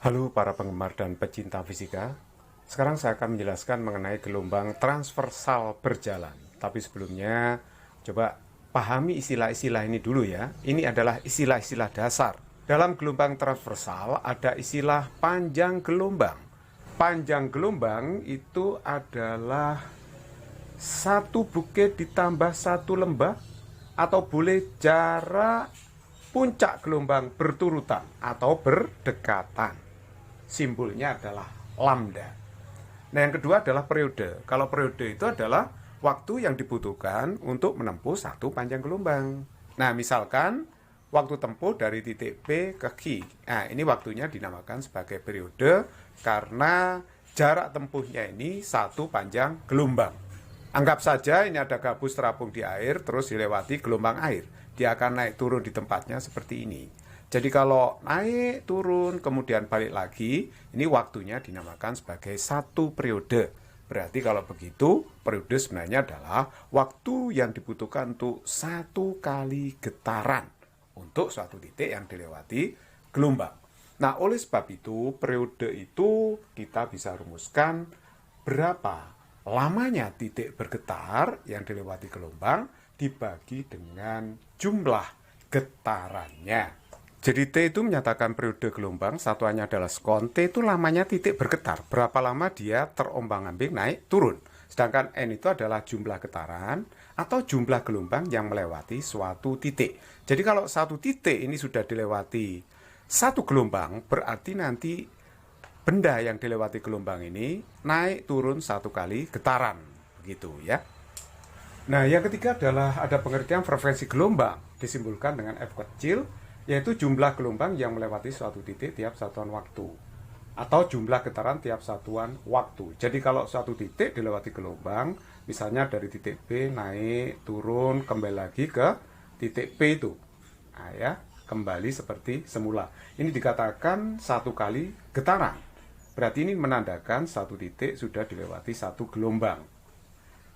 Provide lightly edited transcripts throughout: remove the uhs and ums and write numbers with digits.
Halo para penggemar dan pecinta fisika. Sekarang saya akan menjelaskan mengenai gelombang transversal berjalan. Tapi sebelumnya, coba pahami istilah-istilah ini dulu ya. Ini adalah istilah-istilah dasar. Dalam gelombang transversal ada istilah panjang gelombang. Panjang gelombang itu adalah satu bukit ditambah satu lembah, atau boleh jarak puncak gelombang berturutan atau berdekatan. Simbolnya adalah lambda. Nah, yang kedua adalah periode. Kalau periode itu adalah waktu yang dibutuhkan untuk menempuh satu panjang gelombang. Nah, misalkan waktu tempuh dari titik P ke Q. Nah, ini waktunya dinamakan sebagai periode karena jarak tempuhnya ini satu panjang gelombang. Anggap saja ini ada gabus terapung di air, terus dilewati gelombang air. Dia akan naik turun di tempatnya seperti ini. Jadi kalau naik, turun, kemudian balik lagi, ini waktunya dinamakan sebagai satu periode. Berarti kalau begitu, periode sebenarnya adalah waktu yang dibutuhkan untuk satu kali getaran untuk suatu titik yang dilewati gelombang. Nah, oleh sebab itu, periode itu kita bisa rumuskan berapa lamanya titik bergetar yang dilewati gelombang dibagi dengan jumlah getarannya. Jadi T itu menyatakan periode gelombang, satuannya adalah sekon. T itu lamanya titik bergetar, berapa lama dia terombang-ambing naik turun. Sedangkan N itu adalah jumlah getaran atau jumlah gelombang yang melewati suatu titik. Jadi kalau satu titik ini sudah dilewati satu gelombang, berarti nanti benda yang dilewati gelombang ini naik turun satu kali getaran, begitu ya. Nah, yang ketiga adalah ada pengertian frekuensi gelombang, disimbolkan dengan F kecil, yaitu jumlah gelombang yang melewati suatu titik tiap satuan waktu, atau jumlah getaran tiap satuan waktu. Jadi kalau suatu titik dilewati gelombang, misalnya dari titik B naik, turun, kembali lagi ke titik P itu. Nah, ya, kembali seperti semula. Ini dikatakan satu kali getaran. Berarti ini menandakan satu titik sudah dilewati satu gelombang.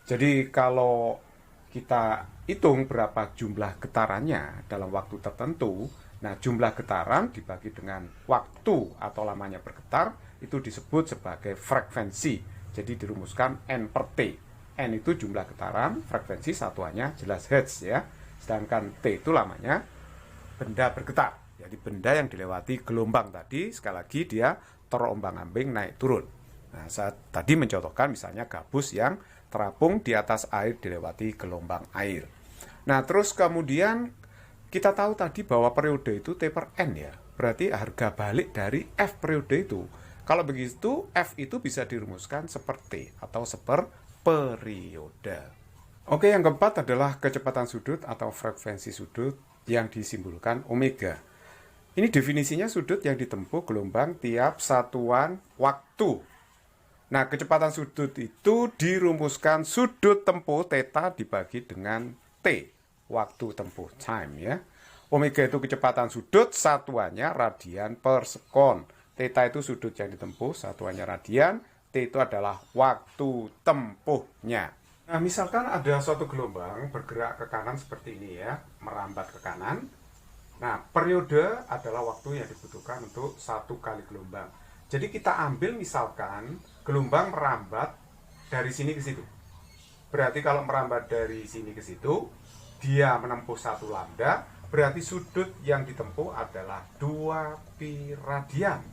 Jadi kalau kita hitung berapa jumlah getarannya dalam waktu tertentu, nah jumlah getaran dibagi dengan waktu atau lamanya bergetar, itu disebut sebagai frekuensi. Jadi dirumuskan N per T. N itu jumlah getaran, frekuensi satuannya jelas hertz ya. Sedangkan T itu lamanya benda bergetar. Jadi benda yang dilewati gelombang tadi, sekali lagi dia terombang-ambing naik turun. Nah, saya tadi mencontohkan misalnya gabus yang terapung di atas air dilewati gelombang air. Nah, terus kemudian kita tahu tadi bahwa periode itu T per N ya. Berarti harga balik dari F periode itu. Kalau begitu, F itu bisa dirumuskan seperti atau periode. Oke, yang keempat adalah kecepatan sudut atau frekuensi sudut yang disimbolkan omega. Ini definisinya sudut yang ditempuh gelombang tiap satuan waktu. Nah, kecepatan sudut itu dirumuskan sudut tempuh theta dibagi dengan T, waktu tempuh, time ya. Omega itu kecepatan sudut, satuannya radian per sekon. Theta itu sudut yang ditempuh, satuannya radian. T itu adalah waktu tempuhnya. Nah, misalkan ada suatu gelombang bergerak ke kanan seperti ini ya, merambat ke kanan. Nah, periode adalah waktu yang dibutuhkan untuk satu kali gelombang. Jadi kita ambil misalkan gelombang merambat dari sini ke situ. Berarti kalau merambat dari sini ke situ, dia menempuh satu lambda, berarti sudut yang ditempuh adalah 2pi radian.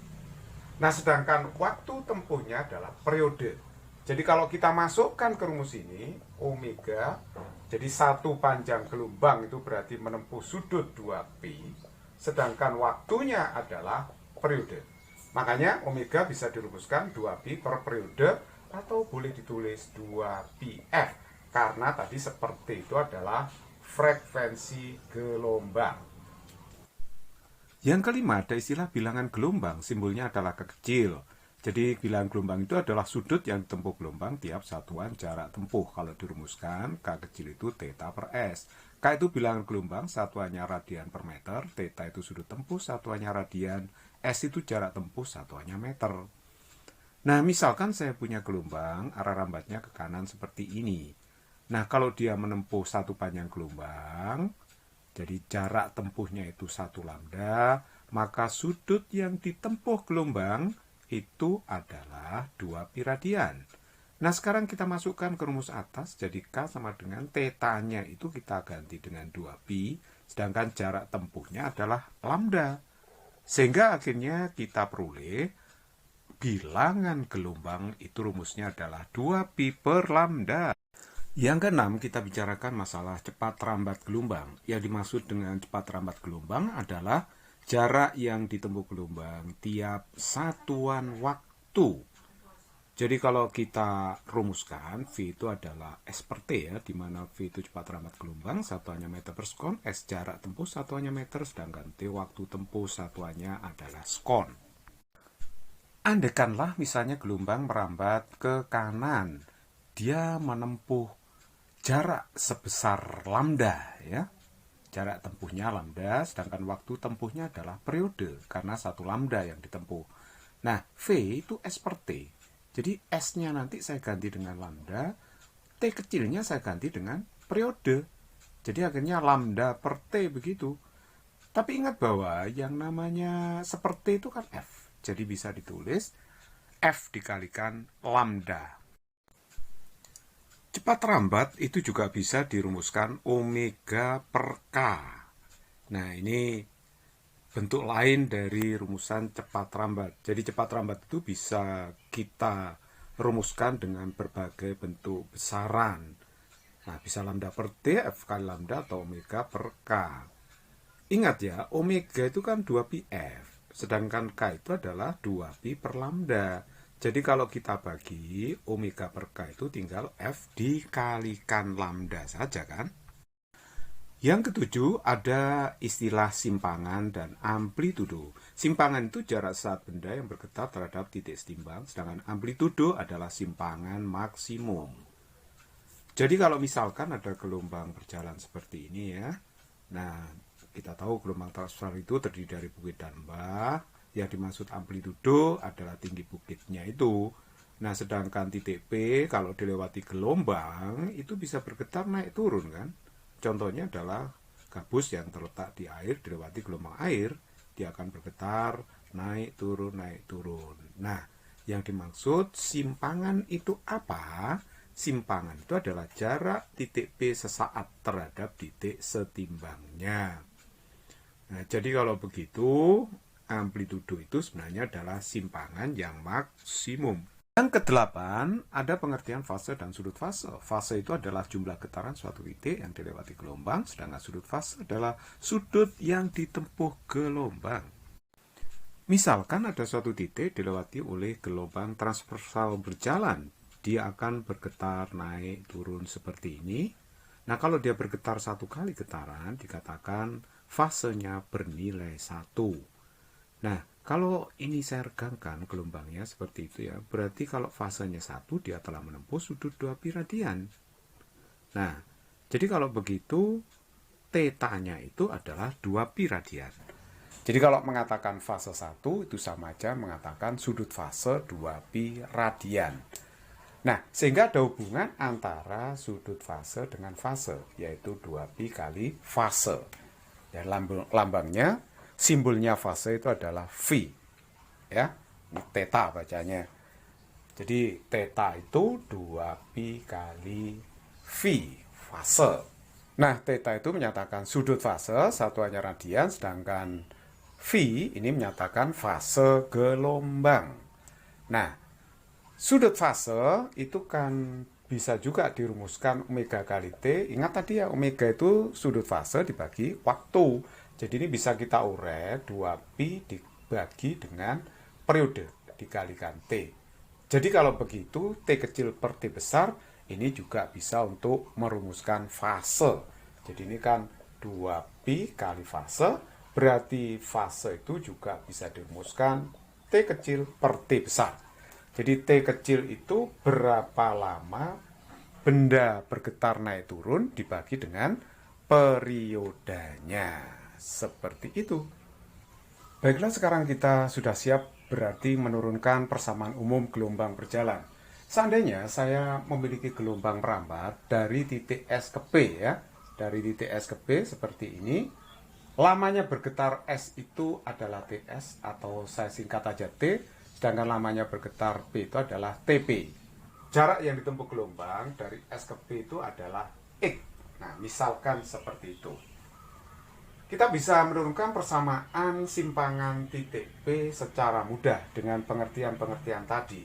Nah, sedangkan waktu tempuhnya adalah periode. Jadi kalau kita masukkan ke rumus ini, omega, jadi satu panjang gelombang itu berarti menempuh sudut 2pi, sedangkan waktunya adalah periode. Makanya omega bisa dirumuskan 2pi per periode atau boleh ditulis 2πf karena tadi seperti itu adalah frekuensi gelombang. Yang kelima ada istilah bilangan gelombang, simbolnya adalah K kecil. Jadi bilangan gelombang itu adalah sudut yang ditempuh gelombang tiap satuan jarak tempuh. Kalau dirumuskan K kecil itu theta per S. K itu bilangan gelombang, satuannya radian per meter. Theta itu sudut tempuh, satuannya radian. S itu jarak tempuh, satuannya meter. Nah, misalkan saya punya gelombang, arah rambatnya ke kanan seperti ini. Nah, kalau dia menempuh satu panjang gelombang, jadi jarak tempuhnya itu 1 lambda, maka sudut yang ditempuh gelombang itu adalah 2pi radian. Nah, sekarang kita masukkan ke rumus atas, jadi K sama dengan θ-nya itu kita ganti dengan 2pi, sedangkan jarak tempuhnya adalah lambda. Sehingga akhirnya kita peroleh bilangan gelombang itu rumusnya adalah 2pi per lambda. Yang keenam, kita bicarakan masalah cepat rambat gelombang. Yang dimaksud dengan cepat rambat gelombang adalah jarak yang ditempuh gelombang tiap satuan waktu. Jadi kalau kita rumuskan, V itu adalah S per T ya, di mana V itu cepat rambat gelombang, satuannya meter per sekon, S jarak tempuh satuannya meter, sedangkan T waktu tempuh satuannya adalah sekon. Andaikanlah misalnya gelombang merambat ke kanan, dia menempuh jarak sebesar lambda ya. Jarak tempuhnya lambda, sedangkan waktu tempuhnya adalah periode, karena satu lambda yang ditempuh. Nah, V itu S per T. Jadi S-nya nanti saya ganti dengan lambda, T kecilnya saya ganti dengan periode. Jadi akhirnya lambda per T begitu. Tapi ingat bahwa yang namanya seperti itu kan F. Jadi bisa ditulis F dikalikan lambda. Cepat rambat itu juga bisa dirumuskan omega per K. Nah, ini bentuk lain dari rumusan cepat rambat. Jadi cepat rambat itu bisa kita rumuskan dengan berbagai bentuk besaran. Nah, bisa lambda per T, F kali lambda, atau omega per K. Ingat ya, omega itu kan 2pi F, sedangkan K itu adalah 2pi per lambda. Jadi kalau kita bagi, omega per K itu tinggal F dikalikan lambda saja kan. Yang ketujuh, ada istilah simpangan dan amplitudo. Simpangan itu jarak saat benda yang bergetar terhadap titik setimbang, sedangkan amplitudo adalah simpangan maksimum. Jadi kalau misalkan ada gelombang berjalan seperti ini ya, nah kita tahu gelombang transversal itu terdiri dari bukit dan lembah, yang dimaksud amplitudo adalah tinggi bukitnya itu. Nah, sedangkan titik P kalau dilewati gelombang itu bisa bergetar naik turun kan. Contohnya adalah gabus yang terletak di air dilewati gelombang air, dia akan bergetar naik turun naik turun. Nah, yang dimaksud simpangan itu apa? Simpangan itu adalah jarak titik P sesaat terhadap titik setimbangnya. Nah, jadi kalau begitu, amplitudo itu sebenarnya adalah simpangan yang maksimum. Yang kedelapan, ada pengertian fase dan sudut fase. Fase itu adalah jumlah getaran suatu titik yang dilewati gelombang, sedangkan sudut fase adalah sudut yang ditempuh gelombang. Misalkan ada suatu titik dilewati oleh gelombang transversal berjalan, dia akan bergetar naik turun seperti ini. Nah, kalau dia bergetar satu kali getaran, dikatakan fasenya bernilai 1. Nah, kalau ini saya regangkan gelombangnya seperti itu ya, berarti kalau fasenya 1, dia telah menempuh sudut 2pi radian. Nah, jadi kalau begitu, θ-nya itu adalah 2pi radian. Jadi kalau mengatakan fase 1, itu sama aja mengatakan sudut fase 2pi radian. Nah, sehingga ada hubungan antara sudut fase dengan fase, yaitu 2pi kali fase. Dan lambangnya, simbolnya fase itu adalah V. Ya, ini theta bacanya. Jadi theta itu 2pi kali V, fase. Nah, theta itu menyatakan sudut fase, satuannya radian, sedangkan V ini menyatakan fase gelombang. Nah, sudut fase itu kan bisa juga dirumuskan omega kali T. Ingat tadi ya, omega itu sudut fase dibagi waktu. Jadi ini bisa kita urai 2pi dibagi dengan periode dikalikan T. Jadi kalau begitu, T kecil per T besar, ini juga bisa untuk merumuskan fase. Jadi ini kan 2pi kali fase, berarti fase itu juga bisa dirumuskan T kecil per T besar. Jadi T kecil itu berapa lama benda bergetar naik turun dibagi dengan periodenya. Seperti itu. Baiklah, sekarang kita sudah siap berarti menurunkan persamaan umum gelombang berjalan. Seandainya saya memiliki gelombang merambat dari titik S ke P ya, dari titik S ke P seperti ini, lamanya bergetar S itu adalah TS atau saya singkat aja T, sedangkan lamanya bergetar P itu adalah TP. Jarak yang ditempuh gelombang dari S ke P itu adalah X. Nah, misalkan seperti itu. Kita bisa menurunkan persamaan simpangan titik P secara mudah dengan pengertian-pengertian tadi.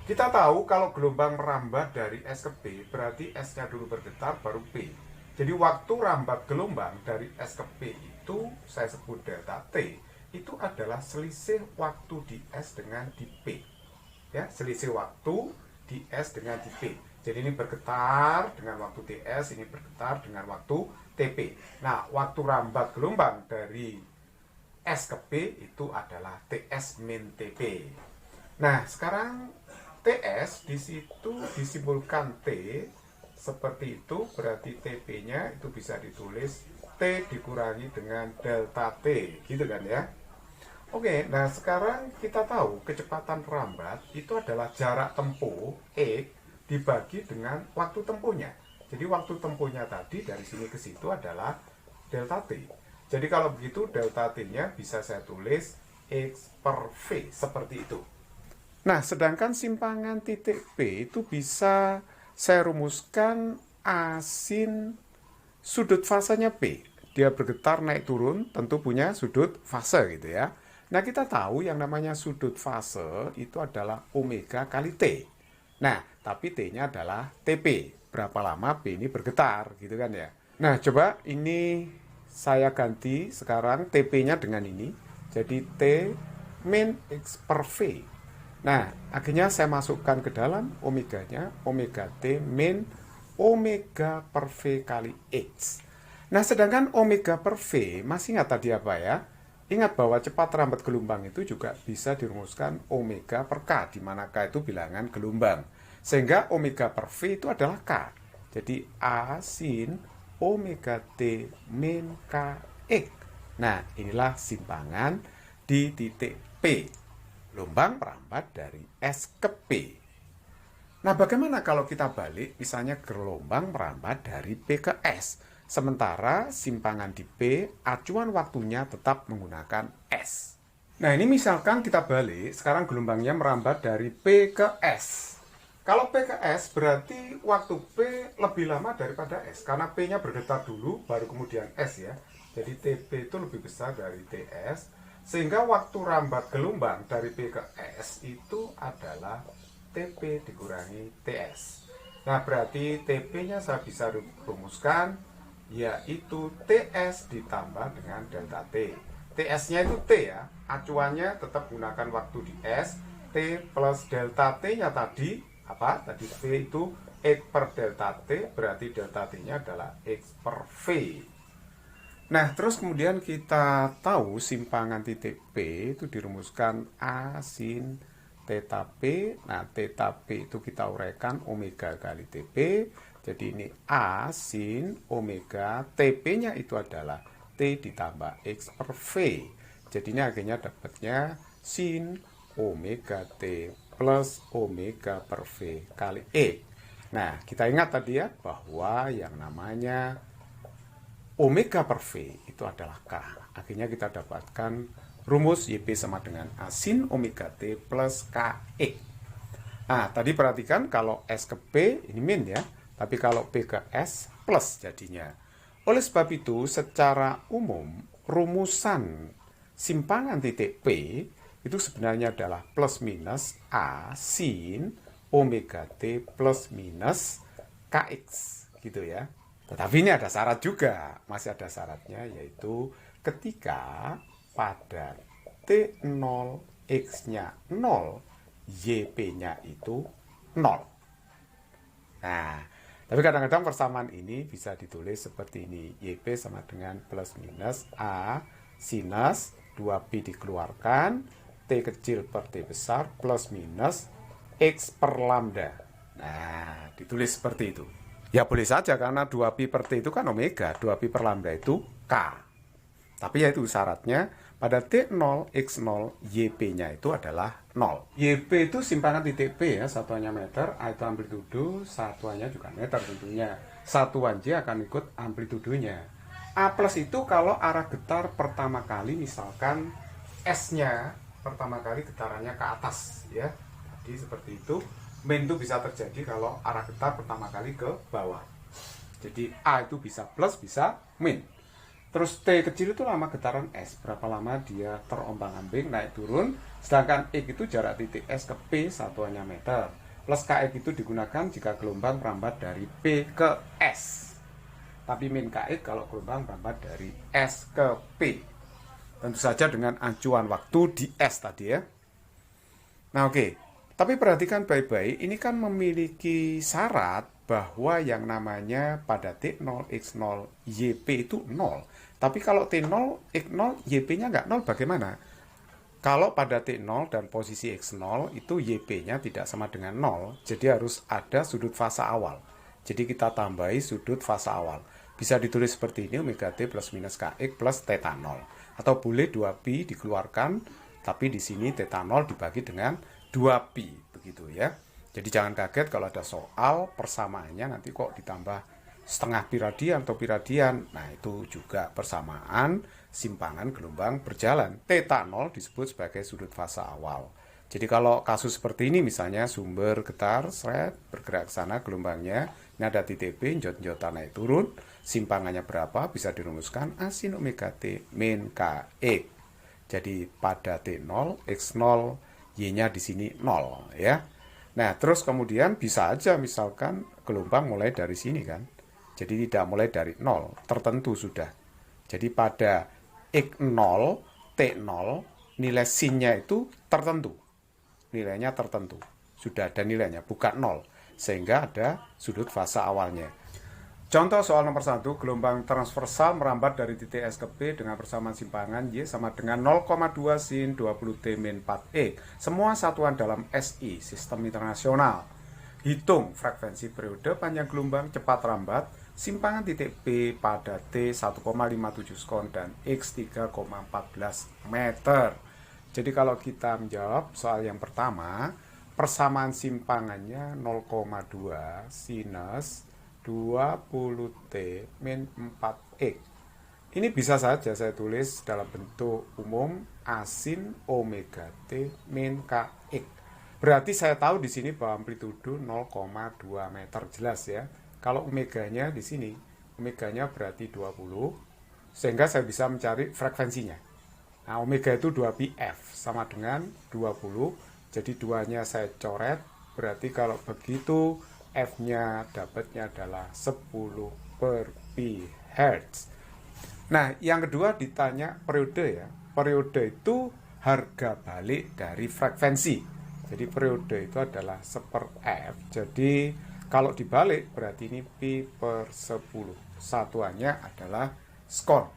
Kita tahu kalau gelombang merambat dari S ke P, berarti S-nya dulu bergetar baru P. Jadi waktu rambat gelombang dari S ke P itu saya sebut delta T, itu adalah selisih waktu di S dengan di P. Ya, selisih waktu di S dengan di P. Jadi ini bergetar dengan waktu TS, ini bergetar dengan waktu TP. Nah, waktu rambat gelombang dari S ke P itu adalah TS min TP. Nah, sekarang TS di situ disimbolkan T seperti itu, berarti TP-nya itu bisa ditulis T dikurangi dengan delta T, gitu kan ya. Oke, nah sekarang kita tahu kecepatan rambat itu adalah jarak tempuh X dibagi dengan waktu tempuhnya. Jadi waktu tempuhnya tadi dari sini ke situ adalah delta T. Jadi kalau begitu delta T-nya bisa saya tulis X per V, seperti itu. Nah, sedangkan simpangan titik P itu bisa saya rumuskan A sin sudut fasenya P. Dia bergetar naik turun, tentu punya sudut fase gitu ya. Nah, kita tahu yang namanya sudut fase itu adalah omega kali T. Nah, tapi T-nya adalah TP. Berapa lama P ini bergetar gitu kan ya. Nah, coba ini saya ganti sekarang TP-nya dengan ini. Jadi T min X per V. Nah, akhirnya saya masukkan ke dalam omeganya, omega T min omega per V kali X. Nah, sedangkan omega per V, masih ingat tadi apa ya? Ingat bahwa cepat rambat gelombang itu juga bisa dirumuskan omega per K, di mana K itu bilangan gelombang. Sehingga omega per V itu adalah K. Jadi A sin omega T min KX. Nah, inilah simpangan di titik P. Gelombang merambat dari S ke P. Nah, bagaimana kalau kita balik, misalnya gelombang merambat dari P ke S, sementara simpangan di P, acuan waktunya tetap menggunakan S. Nah, ini misalkan kita balik, sekarang gelombangnya merambat dari P ke S. Kalau P ke S, berarti waktu P lebih lama daripada S, karena P-nya bergetar dulu, baru kemudian S ya. Jadi TP itu lebih besar dari TS, sehingga waktu rambat gelombang dari P ke S itu adalah TP dikurangi TS. Nah, berarti TP-nya saya bisa rumuskan, yaitu TS ditambah dengan delta T. TS-nya itu T ya, acuannya tetap gunakan waktu di S, T plus delta T-nya tadi, apa? Tadi T itu X per delta T, berarti delta T-nya adalah X per V. Nah, terus kemudian kita tahu simpangan titik P itu dirumuskan A sin theta P. Nah, theta P itu kita uraikan omega kali TP. Jadi ini A sin omega, TP-nya itu adalah T ditambah X per V. Jadi ini akhirnya dapatnya sin omega T plus omega per V kali E. Nah, kita ingat tadi ya bahwa yang namanya omega per V itu adalah K. Akhirnya kita dapatkan rumus YP sama dengan A sin omega T plus KX. Nah, tadi perhatikan kalau S ke P ini min ya. Tapi kalau P ke S plus jadinya. Oleh sebab itu, secara umum, rumusan simpangan titik P itu sebenarnya adalah plus minus A sin omega T plus minus KX. Gitu ya. Tetapi ini ada syarat juga, masih ada syaratnya, yaitu ketika pada T0 X-nya 0, YP-nya itu 0. Nah, tapi kadang-kadang persamaan ini bisa ditulis seperti ini, YP sama dengan plus minus A sinus 2P dikeluarkan, T kecil per T besar plus minus X per lambda. Nah, ditulis seperti itu. Ya boleh saja karena 2pi per T itu kan omega, 2pi per lambda itu K. Tapi ya itu syaratnya pada T0, X0, YP-nya itu adalah 0. YP itu simpangan titik P ya, satuannya meter, A itu amplitudo, satuannya juga meter tentunya. Satuan J akan ikut amplitudonya. A plus itu kalau arah getar pertama kali, misalkan S-nya pertama kali getarannya ke atas ya. Jadi seperti itu. Min itu bisa terjadi kalau arah getar pertama kali ke bawah. Jadi A itu bisa plus, bisa min. Terus T kecil itu lama getaran S, berapa lama dia terombang-ambing naik turun. Sedangkan X itu jarak titik S ke P satuannya meter. Plus KX itu digunakan jika gelombang merambat dari P ke S. Tapi min KX kalau gelombang merambat dari S ke P. Tentu saja dengan acuan waktu di S tadi ya. Nah oke. Tapi perhatikan baik-baik, ini kan memiliki syarat bahwa yang namanya pada T0, X0, YP itu 0. Tapi kalau T0, X0, YP-nya nggak 0 bagaimana? Kalau pada T0 dan posisi X0 itu YP-nya tidak sama dengan 0, jadi harus ada sudut fase awal. Jadi kita tambahi sudut fase awal. Bisa ditulis seperti ini, omega T plus minus KX plus theta 0. Atau boleh 2pi dikeluarkan, tapi di sini theta 0 dibagi dengan 2pi, begitu ya. Jadi jangan kaget kalau ada soal persamaannya nanti kok ditambah setengah pi radian atau pi radian. Nah, itu juga persamaan simpangan gelombang berjalan. Theta 0 disebut sebagai sudut fase awal. Jadi kalau kasus seperti ini misalnya sumber getar, bergerak ke sana gelombangnya, ini ada titik B, njot-njotan naik turun, simpangannya berapa, bisa dirumuskan A sin omega T min KX. Jadi pada T0, X0, Y-nya di sini 0 ya. Nah, terus kemudian bisa aja misalkan gelombang mulai dari sini kan. Jadi tidak mulai dari 0, tertentu sudah. Jadi pada X0, T0, nilai sin-nya itu tertentu. Nilainya tertentu. Sudah ada nilainya, bukan 0. Sehingga ada sudut fase awalnya. Contoh soal nomor 1, gelombang transversal merambat dari titik S ke P dengan persamaan simpangan Y sama dengan 0,2 sin 20T min 4E. Semua satuan dalam SI, sistem internasional. Hitung frekuensi periode panjang gelombang cepat rambat, simpangan titik P pada T 1,57 sekon dan X 3,14 meter. Jadi kalau kita menjawab soal yang pertama, persamaan simpangannya 0,2 sinus 20T min 4X. Ini bisa saja saya tulis dalam bentuk umum A sin omega T min KX. Berarti saya tahu di sini bahwa amplitudo 0,2 meter jelas ya. Kalau omeganya di sini, omeganya berarti 20, sehingga saya bisa mencari frekuensinya. Nah, omega itu 2πf sama dengan 20. Jadi duanya saya coret, berarti kalau begitu F-nya dapatnya adalah 10 per pi hertz. Nah, yang kedua ditanya periode ya. Periode itu harga balik dari frekuensi. Jadi periode itu adalah 1/f. Jadi kalau dibalik berarti ini pi per 10. Satuannya adalah sekon.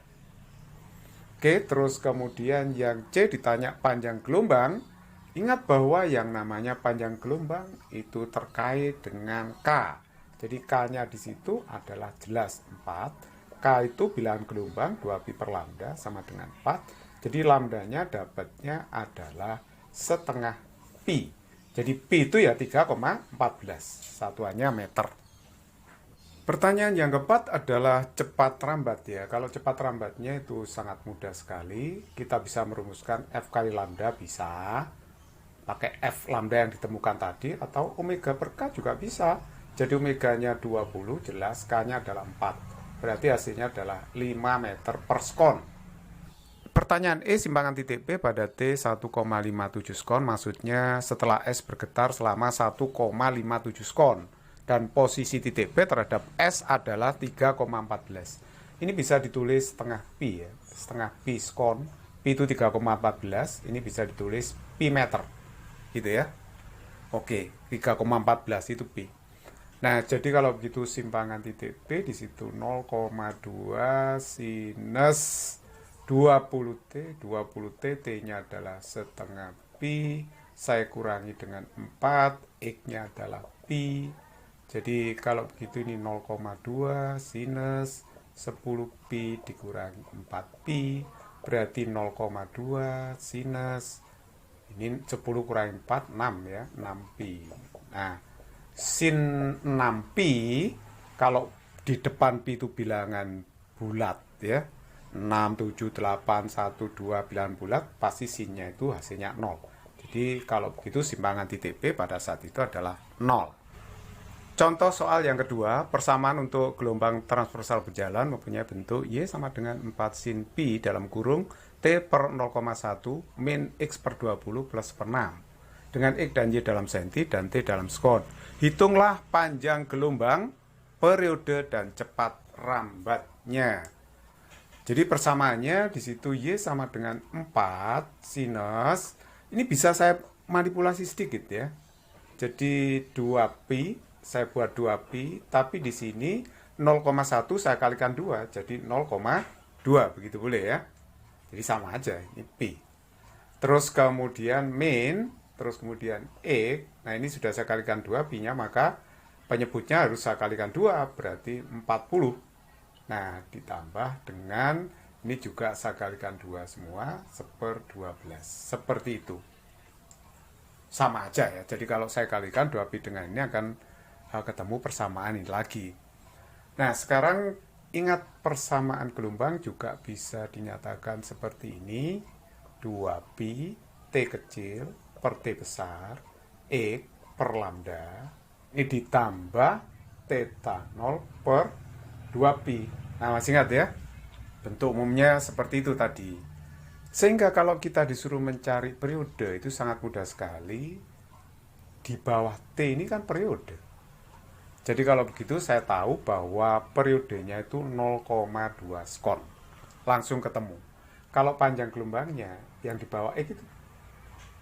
Oke, terus kemudian yang C ditanya panjang gelombang. Ingat bahwa yang namanya panjang gelombang itu terkait dengan K. Jadi K-nya di situ adalah jelas 4. K itu bilangan gelombang 2pi per lambda sama dengan 4. Jadi lambdanya dapatnya adalah setengah pi. Jadi pi itu ya 3,14. Satuannya meter. Pertanyaan yang keempat adalah cepat rambat ya. Kalau cepat rambatnya itu sangat mudah sekali. Kita bisa merumuskan F kali lambda bisa. Pakai F lambda yang ditemukan tadi, atau omega per K juga bisa. Jadi omeganya 20, jelas K-nya adalah 4. Berarti hasilnya adalah 5 meter per sekon. Pertanyaan E, simpangan titik P pada T 1,57 sekon, maksudnya setelah S bergetar selama 1,57 sekon. Dan posisi titik P terhadap S adalah 3,14. Ini bisa ditulis setengah pi ya, setengah pi sekon. Pi itu 3,14, ini bisa ditulis pi meter. Gitu ya. Oke, 3,14 itu pi. Nah, jadi kalau begitu simpangan titik P di situ 0,2 sinus 20T. 20T T-nya adalah setengah pi. Saya kurangi dengan 4, X-nya adalah pi. Jadi kalau begitu ini 0,2 sinus 10 pi dikurangi 4 pi berarti 0,2 sinus ini 10 kurangi 4, 6 ya, 6 pi. Nah, sin 6 pi, kalau di depan pi itu bilangan bulat ya. 6, 7, 8, 1, 2 bilangan bulat, pasti sinnya itu hasilnya 0. Jadi kalau begitu simpangan titik P pada saat itu adalah 0. Contoh soal yang kedua, persamaan untuk gelombang transversal berjalan mempunyai bentuk Y sama dengan 4 sin pi dalam kurung T per 0,1 min X per 20 plus per 6. Dengan X dan Y dalam senti dan T dalam sekon. Hitunglah panjang gelombang, periode, dan cepat rambatnya. Jadi persamaannya di situ Y sama dengan 4 sinus. Ini bisa saya manipulasi sedikit ya. Jadi 2pi. Saya buat 2pi, tapi di sini 0,1 saya kalikan 2, jadi 0,2, begitu boleh ya. Jadi sama aja, ini pi. Terus kemudian min, terus kemudian e, nah ini sudah saya kalikan 2, pi-nya, maka penyebutnya harus saya kalikan 2, berarti 40. Nah, ditambah dengan, ini juga saya kalikan 2 semua, 1/12, seperti itu. Sama aja ya, jadi kalau saya kalikan 2pi dengan ini akan ketemu persamaan ini lagi. Nah, sekarang ingat persamaan gelombang juga bisa dinyatakan seperti ini. 2pi T kecil per T besar X per lambda ini ditambah theta 0 per 2pi. Nah, masih ingat ya? Bentuk umumnya seperti itu tadi. Sehingga kalau kita disuruh mencari periode itu sangat mudah sekali. Di bawah T ini kan periode. Jadi kalau begitu saya tahu bahwa periodenya itu 0,2 sekon. Langsung ketemu. Kalau panjang gelombangnya yang di bawah X itu.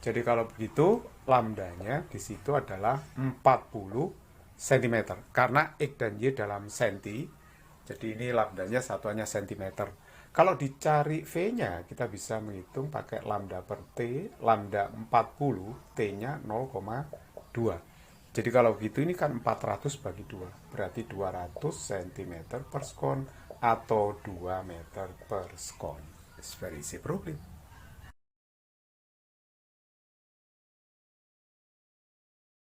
Jadi kalau begitu lambdanya di situ adalah 40 cm. Karena X dan Y dalam senti. Jadi ini lambdanya satuannya cm. Kalau dicari V-nya kita bisa menghitung pakai lambda per T. Lambda 40, T-nya 0,2. Jadi kalau begitu ini kan 400 bagi 2, berarti 200 cm per sekon atau 2 meter per sekon. It's very easy problem.